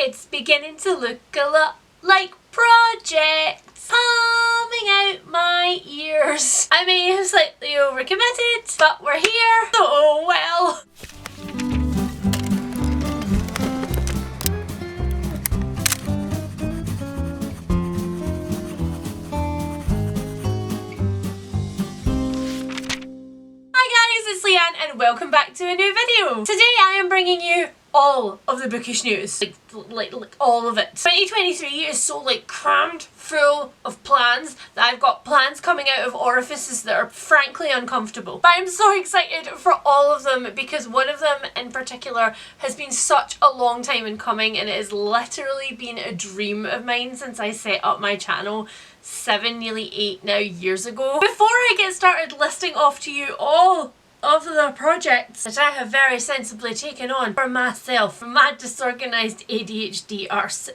It's beginning to look a lot like projects coming out my ears. I may have slightly overcommitted, but we're here, so well. And welcome back to a new video. Today I am bringing you all of the bookish news, like all of it. 2023 is so crammed full of plans that I've got plans coming out of orifices that are frankly uncomfortable. But I'm so excited for all of them because one of them in particular has been such a long time in coming, and it has literally been a dream of mine since I set up my channel 7, nearly 8 now years ago. Before I get started listing off to you all of the projects that I have very sensibly taken on for myself, for my disorganised ADHD arse.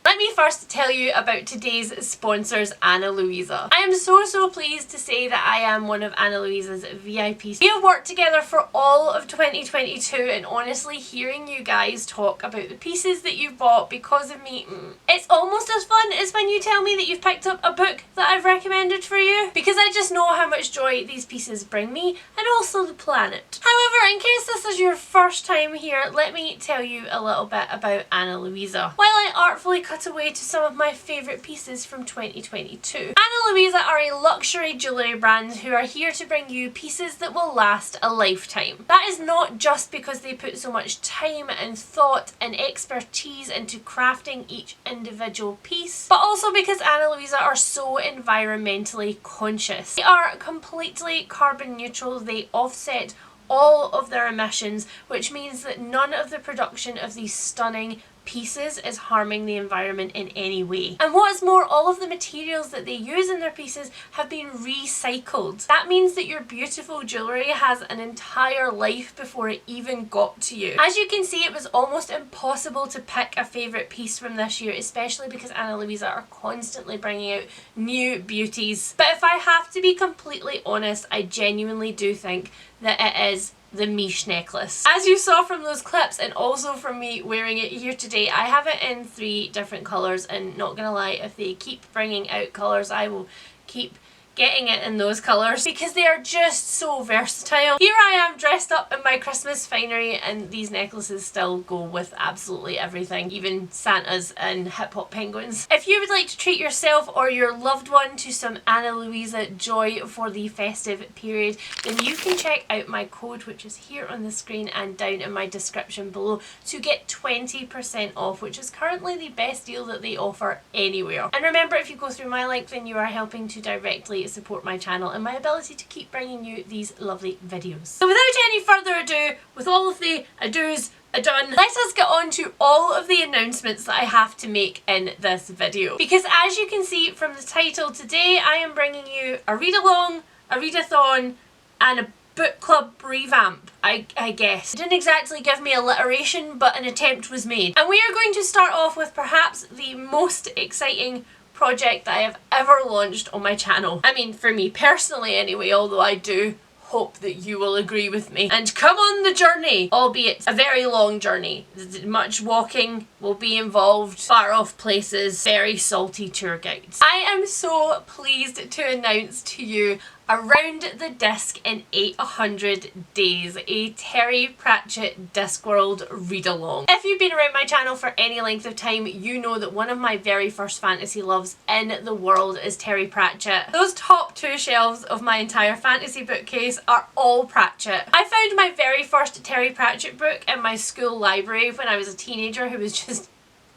Let me first tell you about today's sponsors, Ana Luisa. I am so pleased to say that I am one of Ana Luisa's VIPs. We have worked together for all of 2022, and honestly hearing you guys talk about the pieces that you've bought because of me, it's almost as fun as when you tell me that you've picked up a book that I've recommended for you, because I just know how much joy these pieces bring me and also the planet. However, in case this is your first time here, let me tell you a little bit about Ana Luisa, while I artfully cut away to some of my favourite pieces from 2022. Ana Luisa are a luxury jewellery brand who are here to bring you pieces that will last a lifetime. That is not just because they put so much time and thought and expertise into crafting each individual piece, but also because Ana Luisa are so environmentally conscious. They are completely carbon neutral. They offset all of their emissions, which means that none of the production of these stunning pieces is harming the environment in any way. And what is more, all of the materials that they use in their pieces have been recycled. That means that your beautiful jewellery has an entire life before it even got to you. As you can see, it was almost impossible to pick a favourite piece from this year, especially because Ana Luisa are constantly bringing out new beauties. But if I have to be completely honest, I genuinely do think that it is the Miche necklace. As you saw from those clips and also from me wearing it here today, I have it in 3 different colours, and not gonna lie, if they keep bringing out colours, I will keep getting it in those colours because they are just so versatile. Here I am dressed up in my Christmas finery, and these necklaces still go with absolutely everything, even Santas and hip hop penguins. If you would like to treat yourself or your loved one to some Ana Luisa joy for the festive period, then you can check out my code, which is here on the screen and down in my description below, to get 20% off, which is currently the best deal that they offer anywhere. And remember, if you go through my link, then you are helping to directly support my channel and my ability to keep bringing you these lovely videos. So without any further ado, with all of the ados done, let us get on to all of the announcements that I have to make in this video. Because as you can see from the title, today I am bringing you a read-along, a readathon, and a book club revamp, I guess. It didn't exactly give me alliteration, but an attempt was made. And we are going to start off with perhaps the most exciting project that I have ever launched on my channel. I mean, for me personally anyway, although I do hope that you will agree with me and come on the journey, albeit a very long journey. Much walking will be involved, far off places, very salty tour guides. I am so pleased to announce to you Around the Disc in 800 Days, a Terry Pratchett Discworld read-along. If you've been around my channel for any length of time, you know that one of my very first fantasy loves in the world is Terry Pratchett. Those top 2 shelves of my entire fantasy bookcase are all Pratchett. I found my very first Terry Pratchett book in my school library when I was a teenager who was just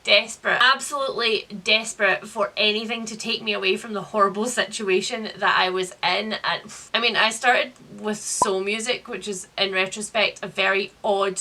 desperate, absolutely desperate for anything to take me away from the horrible situation that I was in. And I mean, I started with soul music, which is in retrospect a very odd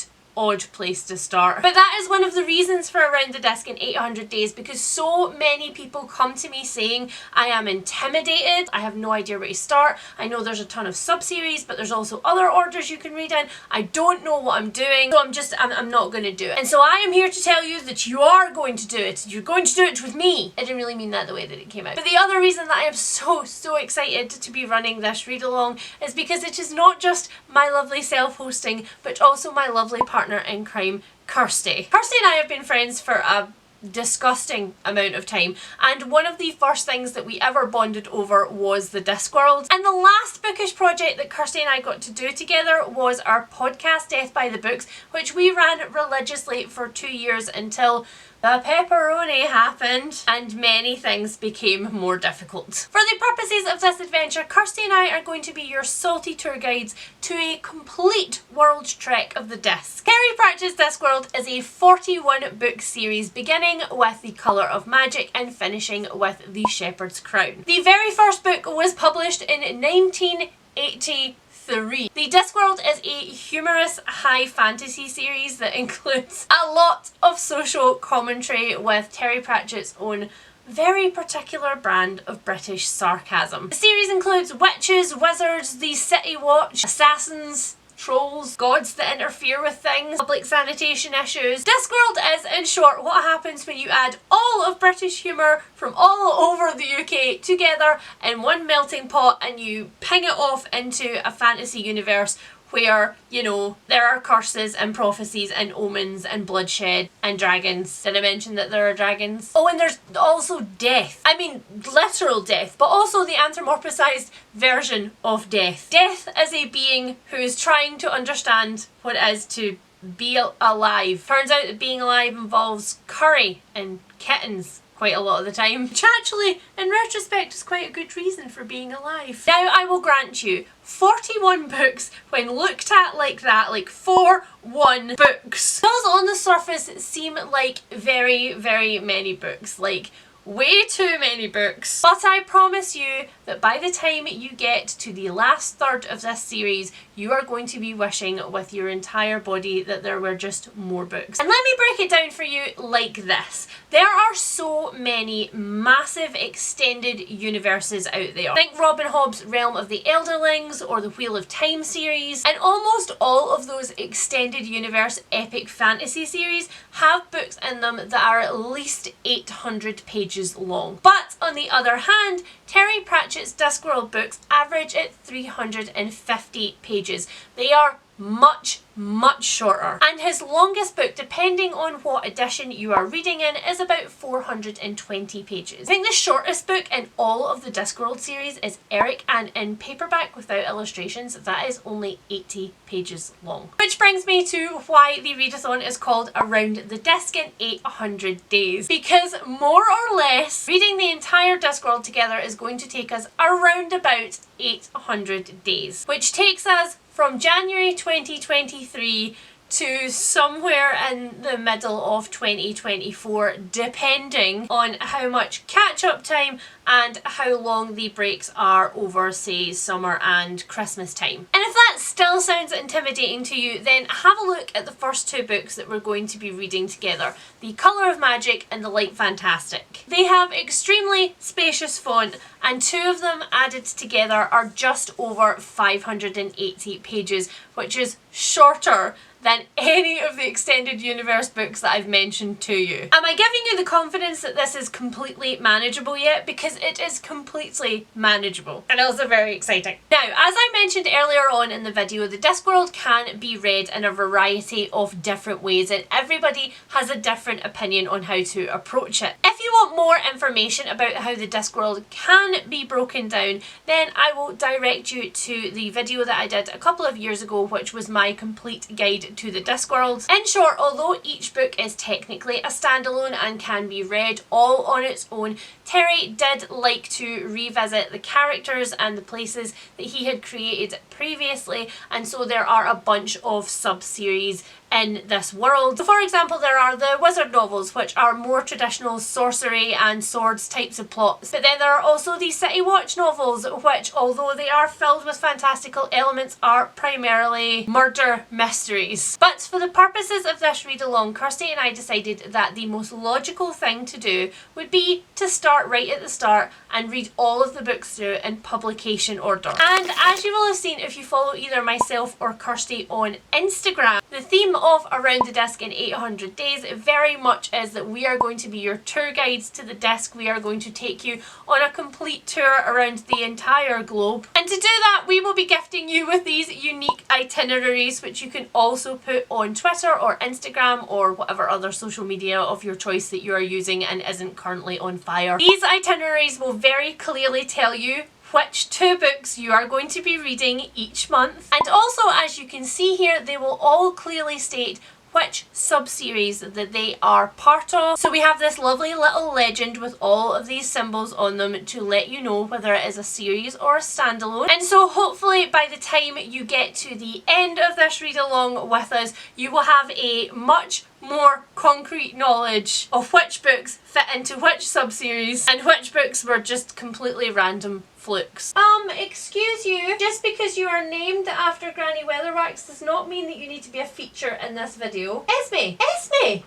place to start. But that is one of the reasons for Around the Disc in 800 Days, because so many people come to me saying, I am intimidated, I have no idea where to start, I know there's a ton of sub-series, but there's also other orders you can read in, I don't know what I'm doing, so I'm not going to do it. And so I am here to tell you that you are going to do it. You're going to do it with me. I didn't really mean that the way that it came out. But the other reason that I am so excited to be running this read along is because it is not just my lovely self-hosting, but also my lovely partner in crime, Kirsty. Kirsty and I have been friends for a disgusting amount of time, and one of the first things that we ever bonded over was the Discworld. And the last bookish project that Kirsty and I got to do together was our podcast Death by the Books, which we ran religiously for 2 years until the pepperoni happened and many things became more difficult. For the purposes of this adventure, Kirsty and I are going to be your salty tour guides to a complete world trek of the disc. Terry Pratchett's Discworld is a 41 book series beginning with The Colour of Magic and finishing with The Shepherd's Crown. The very first book was published in 1983. The Discworld is a humorous high fantasy series that includes a lot of social commentary with Terry Pratchett's own very particular brand of British sarcasm. The series includes witches, wizards, the City Watch, assassins, trolls, gods that interfere with things, public sanitation issues. Discworld is, in short, what happens when you add all of British humour from all over the UK together in one melting pot and you ping it off into a fantasy universe where, you know, there are curses and prophecies and omens and bloodshed and dragons. Did I mention that there are dragons? Oh, and there's also death. I mean, literal death, but also the anthropomorphized version of death. Death is a being who is trying to understand what it is to be alive. Turns out that being alive involves curry and kittens quite a lot of the time, which actually, in retrospect, is quite a good reason for being alive. Now, I will grant you, 41 books, when looked at like that, like 41 books, does on the surface seem like very, very many books, like way too many books. But I promise you that by the time you get to the last third of this series, you are going to be wishing with your entire body that there were just more books. And let me break it down for you like this. There are so many massive extended universes out there. Think Robin Hobb's Realm of the Elderlings or the Wheel of Time series, and almost all of those extended universe epic fantasy series have books in them that are at least 800 pages long. But on the other hand, Terry Pratchett's Discworld books average at 350 pages. They are much shorter, and his longest book, depending on what edition you are reading in, is about 420 pages. I think the shortest book in all of the Discworld series is Eric, and in paperback without illustrations that is only 80 pages long. Which brings me to why the readathon is called Around the Disc in 800 Days, because more or less reading the entire Discworld together is going to take us around about 800 days, which takes us from January 2023 to somewhere in the middle of 2024, depending on how much catch-up time and how long the breaks are over, say, summer and Christmas time. And if that still sounds intimidating to you, then have a look at the first two books that we're going to be reading together, The Colour of Magic and The Light Fantastic. They have extremely spacious font, and two of them added together are just over 580 pages, which is shorter than any of the extended universe books that I've mentioned to you. Am I giving you the confidence that this is completely manageable yet? Because it is completely manageable and also very exciting. Now, as I mentioned earlier on in the video, the Discworld can be read in a variety of different ways, and everybody has a different opinion on how to approach it. If you want more information about how the Discworld can be broken down, then I will direct you to the video that I did a couple of years ago, which was my complete guide to the Discworld. In short, although each book is technically a standalone and can be read all on its own, Terry did like to revisit the characters and the places that he had created previously, and so there are a bunch of sub-series in this world. So for example, there are the wizard novels, which are more traditional sorcery and swords types of plots. But then there are also the City Watch novels, which, although they are filled with fantastical elements, are primarily murder mysteries. But for the purposes of this read-along, Kirsty and I decided that the most logical thing to do would be to start right at the start and read all of the books through in publication order. And as you will have seen if you follow either myself or Kirsty on Instagram, the theme of Around the Disc in 800 Days very much is that we are going to be your tour guides to the disc. We are going to take you on a complete tour around the entire globe. And to do that, we will be gifting you with these unique itineraries, which you can also put on Twitter or Instagram or whatever other social media of your choice that you are using and isn't currently on fire. These itineraries will very clearly tell you which 2 books you are going to be reading each month. And also, as you can see here, they will all clearly state which sub-series that they are part of. So we have this lovely little legend with all of these symbols on them to let you know whether it is a series or a standalone. And so hopefully by the time you get to the end of this read along with us, you will have a much more concrete knowledge of which books fit into which sub-series and which books were just completely random flukes. Excuse you, just because you are named after Granny Weatherwax does not mean that you need to be a feature in this video. Esme! Esme!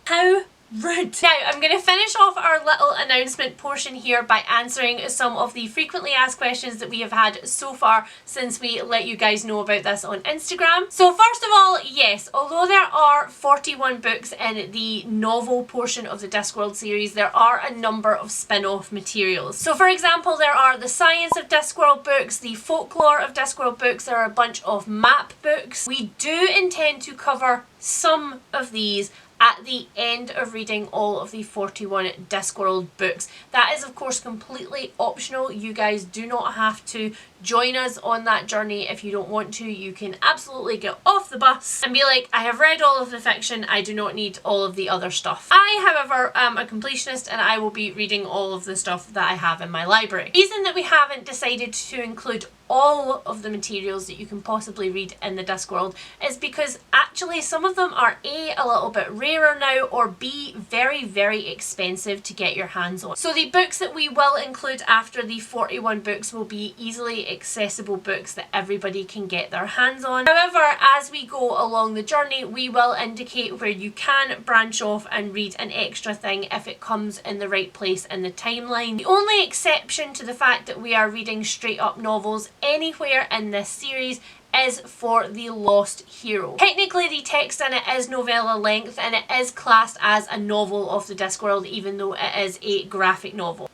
How rude. Now, I'm going to finish off our little announcement portion here by answering some of the frequently asked questions that we have had so far since we let you guys know about this on Instagram. So first of all, yes, although there are 41 books in the novel portion of the Discworld series, there are a number of spin-off materials. So for example, there are the Science of Discworld books, the Folklore of Discworld books, there are a bunch of map books. We do intend to cover some of these at the end of reading all of the 41 Discworld books. That is of course completely optional. You guys do not have to join us on that journey if you don't want to. You can absolutely get off the bus and be like, I have read all of the fiction, I do not need all of the other stuff. I, however, am a completionist and I will be reading all of the stuff that I have in my library. The reason that we haven't decided to include all of the materials that you can possibly read in the Discworld is because actually some of them are A, a little bit rarer now, or B, very, very expensive to get your hands on. So the books that we will include after the 41 books will be easily accessible books that everybody can get their hands on. However, as we go along the journey, we will indicate where you can branch off and read an extra thing if it comes in the right place in the timeline. The only exception to the fact that we are reading straight up novels anywhere in this series is for The Lost Hero. Technically the text in it is novella length and it is classed as a novel of the Discworld even though it is a graphic novel.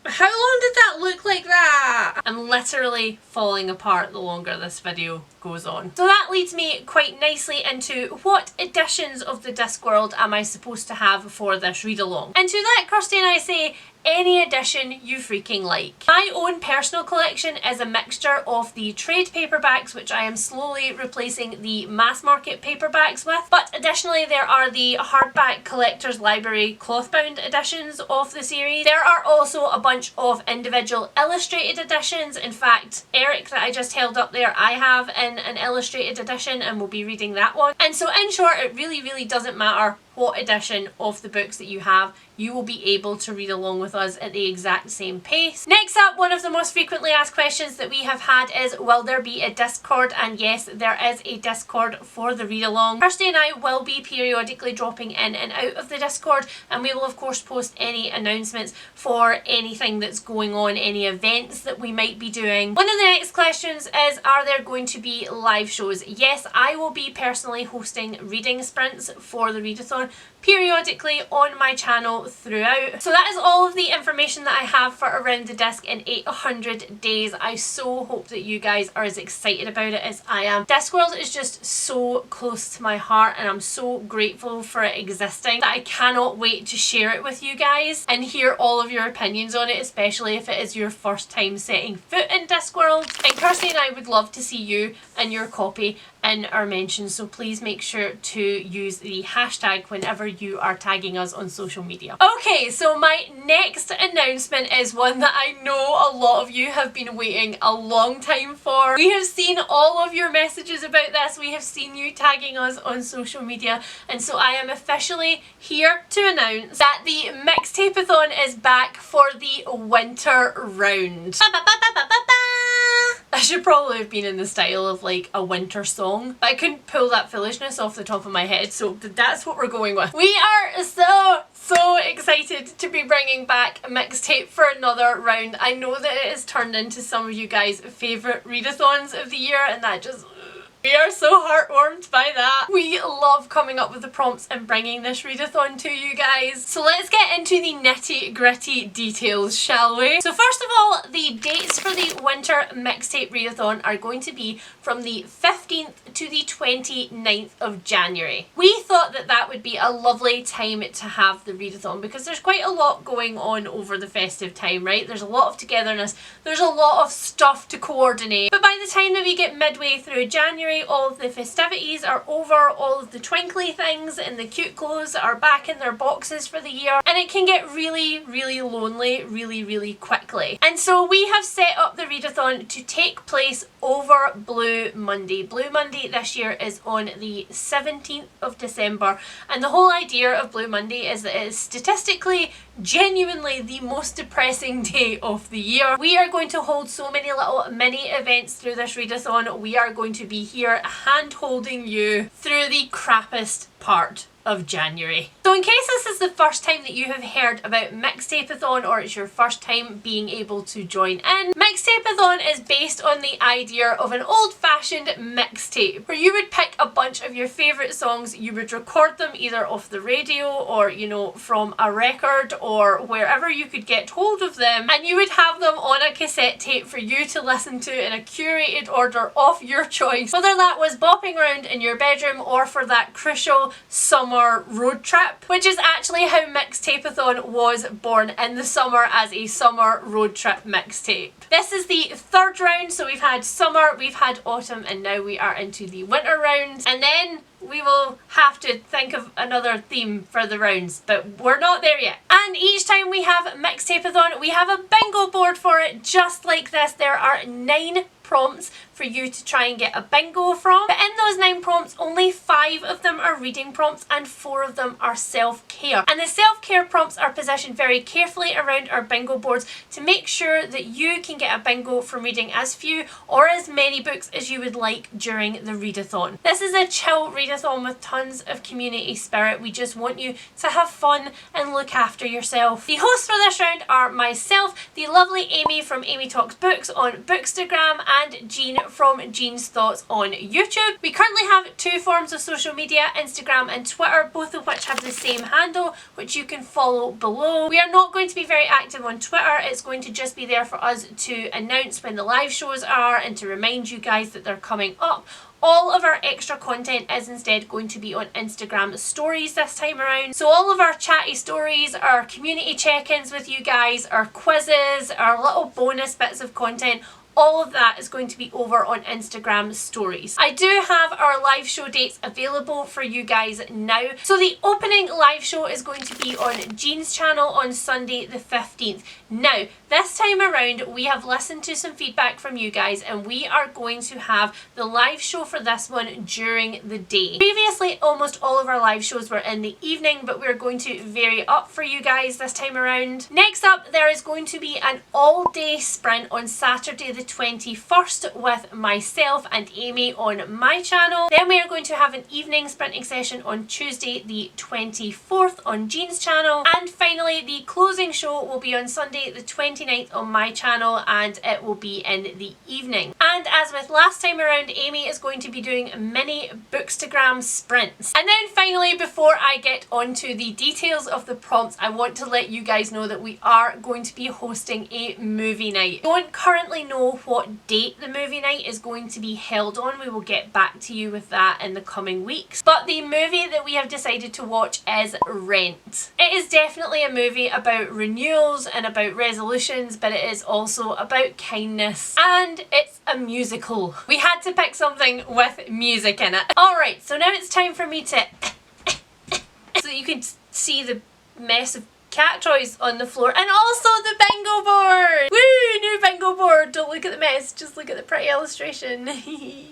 How long did that look like that? I'm literally falling apart the longer this video goes on. So that leads me quite nicely into what editions of the Discworld am I supposed to have for this read along. And to that, Kirsty and I say, any edition you freaking like. My own personal collection is a mixture of the trade paperbacks, which I am slowly replacing the mass market paperbacks with, but additionally there are the hardback collector's library cloth-bound editions of the series. There are also a bunch of individual illustrated editions. In fact, Eric that I just held up there, I have in an illustrated edition and we'll be reading that one. And so in short, it really doesn't matter what edition of the books that you have, you will be able to read along with us at the exact same pace. Next up, one of the most frequently asked questions that we have had is, will there be a Discord? And yes, there is a Discord for the read along. Kirsty and I will be periodically dropping in and out of the Discord, and we will of course post any announcements for anything that's going on, any events that we might be doing. One of the next questions is, are there going to be live shows? Yes, I will be personally hosting reading sprints for the readathon periodically on my channel throughout. So that is all of the information that I have for Around the Disc in 800 Days. I so hope that you guys are as excited about it as I am. Discworld is just so close to my heart and I'm so grateful for it existing that I cannot wait to share it with you guys and hear all of your opinions on it, especially if it is your first time setting foot in Discworld. And Kirsty and I would love to see you and your copy in our mentions, so please make sure to use the hashtag whenever you are tagging us on social media. Okay, so my next announcement is one that I know a lot of you have been waiting a long time for. We have seen all of your messages about this, we have seen you tagging us on social media, and so I am officially here to announce that the MIXTAPEATHON is back for the winter round. I should probably have been in the style of like a winter song, but I couldn't pull that foolishness off the top of my head, so that's what we're going with. We are so excited to be bringing back a mixtape for another round. I know that it has turned into some of you guys' favourite readathons of the year, and that just We are so heartwarmed by that. We love coming up with the prompts and bringing this readathon to you guys. So let's get into the nitty gritty details, shall we? So first of all, the dates for the winter mixtape readathon are going to be from the 15th to the 29th of January. We thought that that would be a lovely time to have the readathon because there's quite a lot going on over the festive time, right? There's a lot of togetherness, there's a lot of stuff to coordinate. But by the time that we get midway through January, all of the festivities are over, all of the twinkly things and the cute clothes are back in their boxes for the year, and it can get really, really lonely really quickly. And so we have set up the readathon to take place over Blue Monday. Blue Monday this year is on the 17th of December, and the whole idea of Blue Monday is that it is statistically genuinely the most depressing day of the year. We are going to hold so many little mini events through this readathon. We are going to be here hand holding you through the crappiest part of January. So in case this is the first time that you have heard about MIXTAPEATHON, or it's your first time being able to join in, MIXTAPEATHON is based on the idea of an old-fashioned mixtape where you would pick a bunch of your favourite songs, you would record them either off the radio or, you know, from a record or wherever you could get hold of them, and you would have them on a cassette tape for you to listen to in a curated order of your choice, whether that was bopping around in your bedroom or for that crucial summer road trip, which is actually how MIXTAPEATHON was born, in the summer as a summer road trip mixtape. This is the third round, so we've had summer, we've had autumn, and now we are into the winter round, and then we will have to think of another theme for the rounds, but we're not there yet. And each time we have MIXTAPEATHON, we have a bingo board for it, just like this. There are 9 prompts for you to try and get a bingo from. But in those 9 prompts, only 5 of them are reading prompts and 4 of them are self-care. And the self-care prompts are positioned very carefully around our bingo boards to make sure that you can get a bingo from reading as few or as many books as you would like during the readathon. This is a chill readathon with tons of community spirit. We just want you to have fun and look after yourself. The hosts for this round are myself, the lovely Amy from Amy Talks Books on Bookstagram, and Jean from Jean's Thoughts on YouTube. We currently have 2 forms of social media, Instagram and Twitter, both of which have the same handle, which you can follow below. We are not going to be very active on Twitter. It's going to just be there for us to announce when the live shows are and to remind you guys that they're coming up. All of our extra content is instead going to be on Instagram stories this time around. So all of our chatty stories, our community check-ins with you guys, our quizzes, our little bonus bits of content, all of that is going to be over on Instagram stories. I do have our live show dates available for you guys now. So the opening live show is going to be on Jean's channel on Sunday the 15th. Now, this time around, we have listened to some feedback from you guys and we are going to have the live show for this one during the day. Previously, almost all of our live shows were in the evening, but we're going to vary up for you guys this time around. Next up, there is going to be an all-day sprint on Saturday the 21st with myself and Amy on my channel. Then we are going to have an evening sprinting session on Tuesday the 24th on Jean's channel. And finally, the closing show will be on Sunday the 29th on my channel, and it will be in the evening. And as with last time around, Amy is going to be doing mini Bookstagram sprints. And then finally, before I get onto the details of the prompts, I want to let you guys know that we are going to be hosting a movie night. I don't currently know what date the movie night is going to be held on. We will get back to you with that in the coming weeks. But the movie that we have decided to watch is Rent. It is definitely a movie about renewals and about resolutions, but it is also about kindness. And it's a musical. We had to pick something with music in it. Alright, so now it's time for me to so that you can see the mess of cat toys on the floor, and also the bingo board! Woo! New bingo board! Don't look at the mess, just look at the pretty illustration.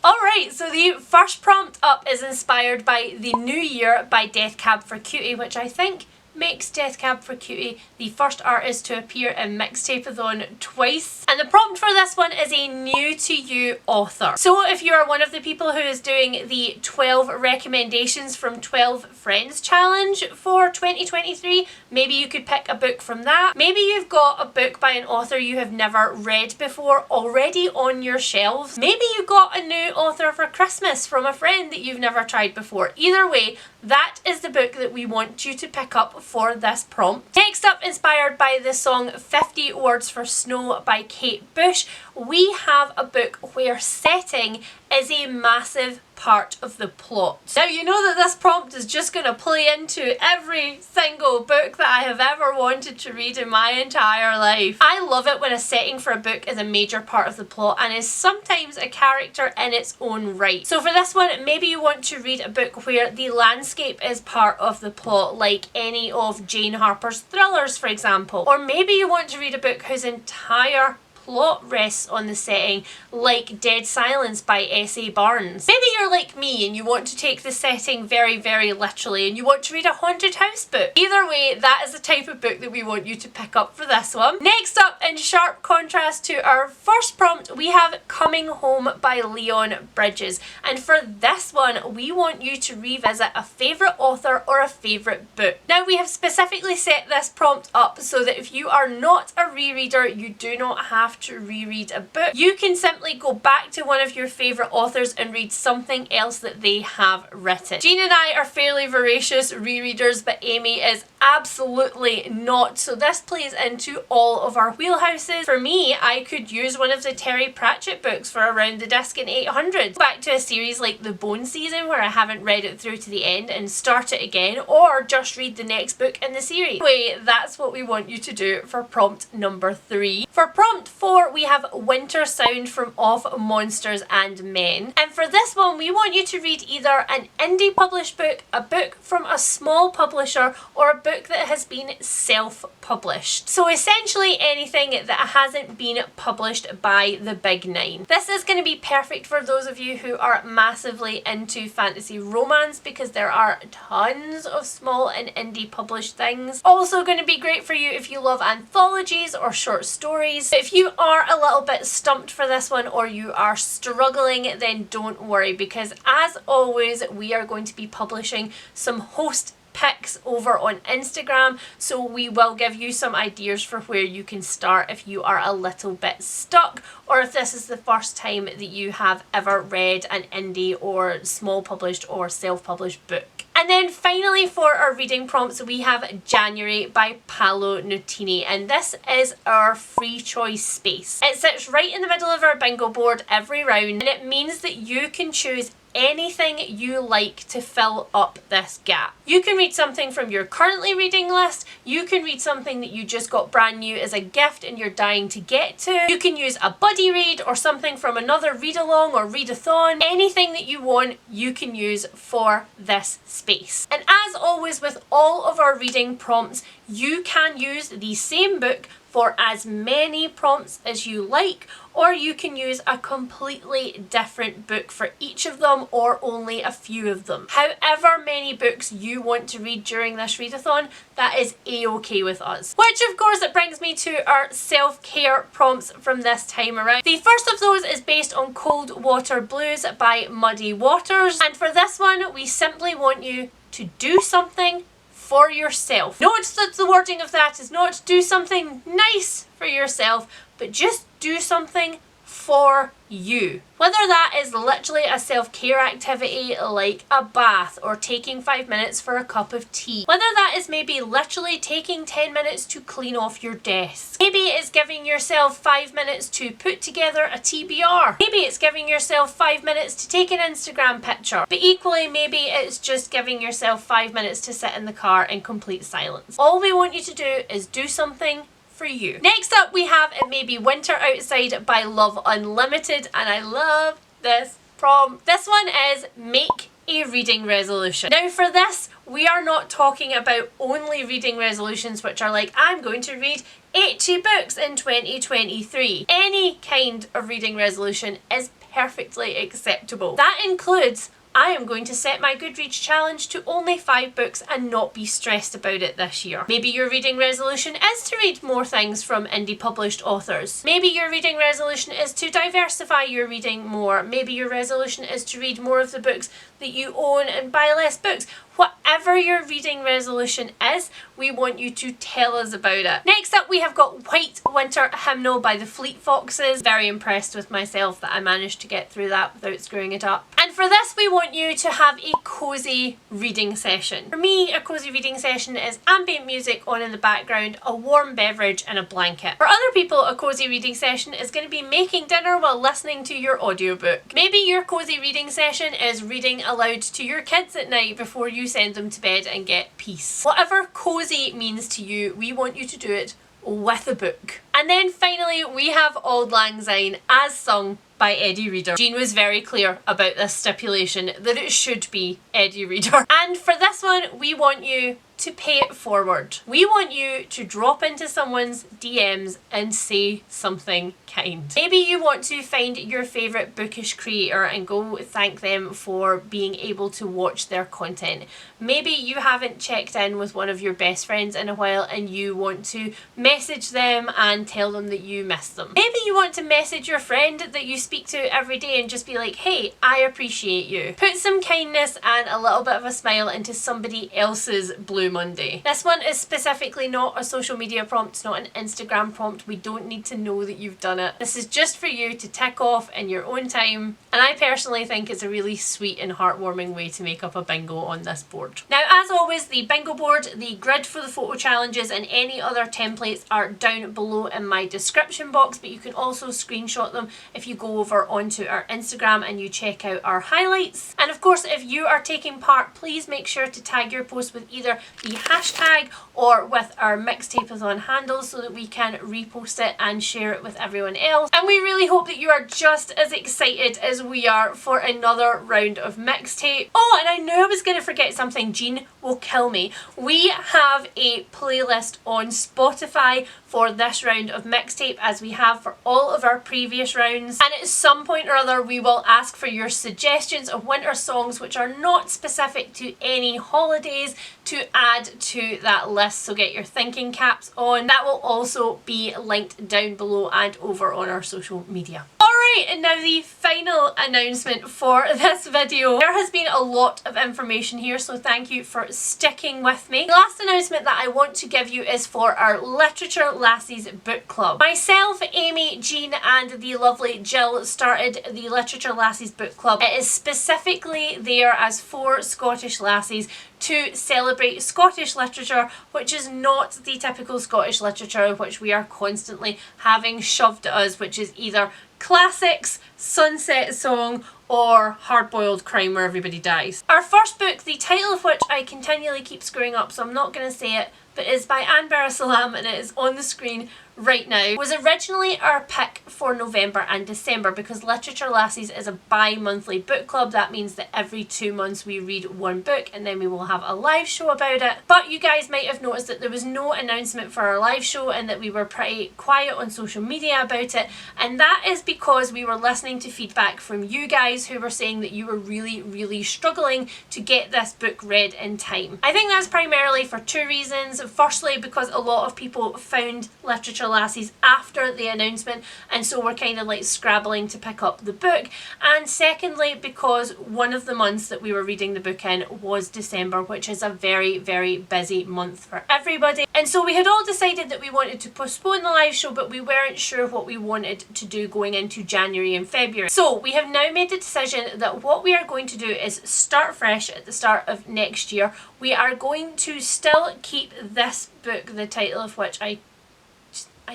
Alright, so the first prompt up is inspired by The New Year by Death Cab for Cutie, which I think makes Death Cab for Cutie the first artist to appear in MIXTAPEATHON twice. And the prompt for this one is a new to you author. So if you are one of the people who is doing the 12 recommendations from 12 friends challenge for 2023, maybe you could pick a book from that. Maybe you've got a book by an author you have never read before already on your shelves. Maybe you got a new author for Christmas from a friend that you've never tried before. Either way, that is the book that we want you to pick up for this prompt. Next up, inspired by the song 50 Words for Snow by Kate Bush, we have a book where setting is a massive part of the plot. Now you know that this prompt is just going to play into every single book that I have ever wanted to read in my entire life. I love it when a setting for a book is a major part of the plot and is sometimes a character in its own right. So for this one, maybe you want to read a book where the landscape is part of the plot, like any of Jane Harper's thrillers, for example. Or maybe you want to read a book whose entire plot rests on the setting, like Dead Silence by S.A. Barnes. Maybe you're like me and you want to take the setting very, very literally and you want to read a haunted house book. Either way, that is the type of book that we want you to pick up for this one. Next up, in sharp contrast to our first prompt, we have Coming Home by Leon Bridges. And for this one, we want you to revisit a favourite author or a favourite book. Now, we have specifically set this prompt up so that if you are not a rereader, you do not have to reread a book. You can simply go back to one of your favourite authors and read something else that they have written. Jean and I are fairly voracious rereaders, but Amy is absolutely not. So this plays into all of our wheelhouses. For me, I could use one of the Terry Pratchett books for Around the Disc in 800. Back to a series like The Bone Season where I haven't read it through to the end and start it again, or just read the next book in the series. Anyway, that's what we want you to do for prompt number 3. For prompt 4, we have Winter Sound from Of Monsters and Men. And for this one, we want you to read either an indie published book, a book from a small publisher, or a book that has been self-published. So essentially anything that hasn't been published by the big 9. This is going to be perfect for those of you who are massively into fantasy romance because there are tons of small and indie published things. Also going to be great for you if you love anthologies or short stories. But if you are a little bit stumped for this one or you are struggling, then don't worry, because as always we are going to be publishing some host picks over on Instagram, so we will give you some ideas for where you can start if you are a little bit stuck, or if this is the first time that you have ever read an indie or small published or self-published book. And then finally for our reading prompts, we have January by Paolo Nutini, and this is our free choice space. It sits right in the middle of our bingo board every round, and it means that you can choose anything you like to fill up this gap. You can read something from your currently reading list, you can read something that you just got brand new as a gift and you're dying to get to, you can use a buddy read or something from another read along or readathon. Anything that you want, you can use for this space. And as always with all of our reading prompts, you can use the same book for as many prompts as you like, or you can use a completely different book for each of them or only a few of them. However many books you want to read during this readathon, that is a-okay with us. Which of course it brings me to our self-care prompts from this time around. The first of those is based on Cold Water Blues by Muddy Waters, and for this one we simply want you to do something for yourself. Note that the wording of that is not do something nice for yourself, but just do something for you. Whether that is literally a self-care activity like a bath or taking 5 minutes for a cup of tea. Whether that is maybe literally taking 10 minutes to clean off your desk. Maybe it's giving yourself 5 minutes to put together a TBR. Maybe it's giving yourself 5 minutes to take an Instagram picture. But equally, maybe it's just giving yourself 5 minutes to sit in the car in complete silence. All we want you to do is do something for you. Next up we have It May Be Winter Outside by Love Unlimited, and I love this prompt. This one is make a reading resolution. Now for this, we are not talking about only reading resolutions which are like, I'm going to read 80 books in 2023. Any kind of reading resolution is perfectly acceptable. That includes I am going to set my Goodreads challenge to only 5 books and not be stressed about it this year. Maybe your reading resolution is to read more things from indie published authors. Maybe your reading resolution is to diversify your reading more. Maybe your resolution is to read more of the books that you own and buy less books. Whatever your reading resolution is, we want you to tell us about it. Next up, we have got White Winter Hymnal by the Fleet Foxes. Very impressed with myself that I managed to get through that without screwing it up. And for this, we want you to have a cosy reading session. For me, a cosy reading session is ambient music on in the background, a warm beverage and a blanket. For other people, a cosy reading session is going to be making dinner while listening to your audiobook. Maybe your cosy reading session is reading aloud to your kids at night before you send them to bed and get peace. Whatever cosy means to you, we want you to do it with a book. And then finally, we have Auld Lang Syne as sung by Eddie Reader. Jean was very clear about this stipulation that it should be Eddie Reader. And for this one, we want you to pay it forward. We want you to drop into someone's DMs and say something kind. Maybe you want to find your favourite bookish creator and go thank them for being able to watch their content. Maybe you haven't checked in with one of your best friends in a while and you want to message them and tell them that you miss them. Maybe you want to message your friend that you speak to every day and just be like, hey, I appreciate you. Put some kindness and a little bit of a smile into somebody else's Blue Monday. This one is specifically not a social media prompt, it's not an Instagram prompt. We don't need to know that you've done it. This is just for you to tick off in your own time, and I personally think it's a really sweet and heartwarming way to make up a bingo on this board. Now, as always, the bingo board, the grid for the photo challenges and any other templates are down below in my description box, but you can also screenshot them if you go over onto our Instagram and you check out our highlights. And of course, if you are taking part, please make sure to tag your post with either the hashtag or with our MIXTAPEATHON handles so that we can repost it and share it with everyone else. And we really hope that you are just as excited as we are for another round of mixtape. Oh, and I knew I was going to forget something. Jean will kill me. We have a playlist on Spotify for this round of mixtape, as we have for all of our previous rounds, and at some point or other we will ask for your suggestions of winter songs which are not specific to any holidays to add to that list, so get your thinking caps on. That will also be linked down below and over on our social media. Alright, and now the final announcement for this video. There has been a lot of information here, so thank you for sticking with me. The last announcement that I want to give you is for our Literature Lassies book club. Myself, Amy, Jean and the lovely Jill started the Literature Lassies book club. It is specifically there as 4 Scottish lassies to celebrate Scottish literature, which is not the typical Scottish literature which we are constantly having shoved at us, which is either classics, Sunset Song, or hard-boiled crime where everybody dies. Our first book, the title of which I continually keep screwing up, so I'm not going to say it, but is by Anne Barrasalam and it is on the screen right now, was originally our pick for November and December because Literature Lassies is a bi-monthly book club. That means that every 2 months we read one book and then we will have a live show about it. But you guys might have noticed that there was no announcement for our live show and that we were pretty quiet on social media about it, and that is because we were listening to feedback from you guys who were saying that you were really struggling to get this book read in time. I think that's primarily for 2 reasons. Firstly, because a lot of people found Literature Lassies after the announcement and so we're kind of like scrabbling to pick up the book, and secondly because one of the months that we were reading the book in was December, which is a very busy month for everybody, and so we had all decided that we wanted to postpone the live show, but we weren't sure what we wanted to do going into January and February. So we have now made the decision that what we are going to do is start fresh at the start of next year. We are going to still keep this book, the title of which I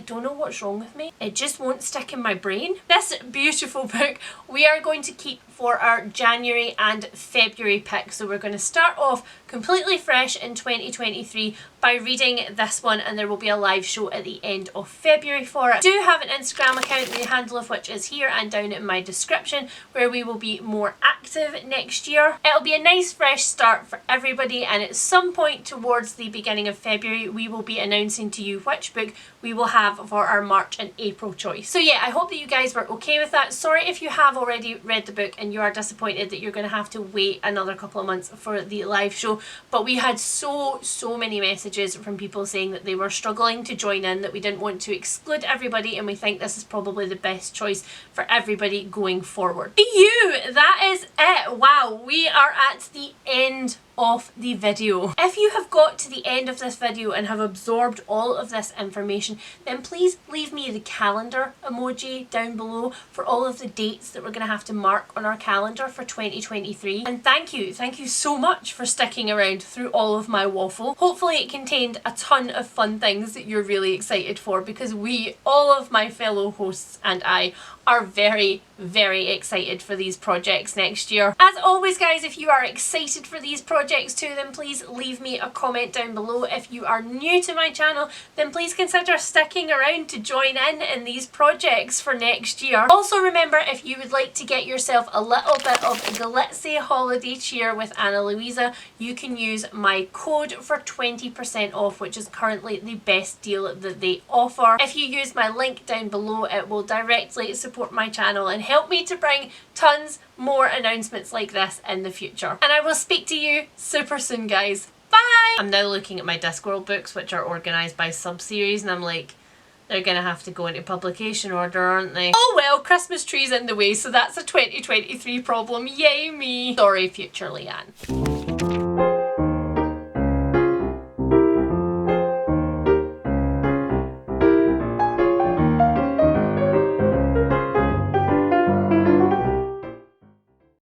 don't know what's wrong with me. It just won't stick in my brain. This beautiful book we are going to keep for our January and February picks. So we're going to start off completely fresh in 2023 by reading this one, and there will be a live show at the end of February for it. I do have an Instagram account, the handle of which is here and down in my description, where we will be more active next year. It'll be a nice fresh start for everybody, and at some point towards the beginning of February we will be announcing to you which book we will have for our March and April choice. So yeah, I hope that you guys were okay with that. Sorry if you have already read the book and you are disappointed that you're going to have to wait another couple of months for the live show, but we had so many messages from people saying that they were struggling to join in, that we didn't want to exclude everybody, and we think this is probably the best choice for everybody going forward. That is it. Wow, we are at the end of the video. If you have got to the end of this video and have absorbed all of this information, then please leave me the calendar emoji down below for all of the dates that we're going to have to mark on our calendar for 2023. And thank you so much for sticking around through all of my waffle. Hopefully it contained a ton of fun things that you're really excited for, because all of my fellow hosts and I are very excited for these projects next year. As always guys, if you are excited for these projects too, then please leave me a comment down below. If you are new to my channel, then please consider sticking around to join in these projects for next year. Also remember, if you would like to get yourself a little bit of glitzy holiday cheer with Anna Louisa, you can use my code for 20% off, which is currently the best deal that they offer. If you use my link down below, it will directly support my channel and help me to bring tons more announcements like this in the future. And I will speak to you super soon guys. Bye! I'm now looking at my Discworld books, which are organised by sub-series, and I'm like, they're gonna have to go into publication order, aren't they? Oh well, Christmas tree's in the way, so that's a 2023 problem. Yay me! Sorry, future Leanne.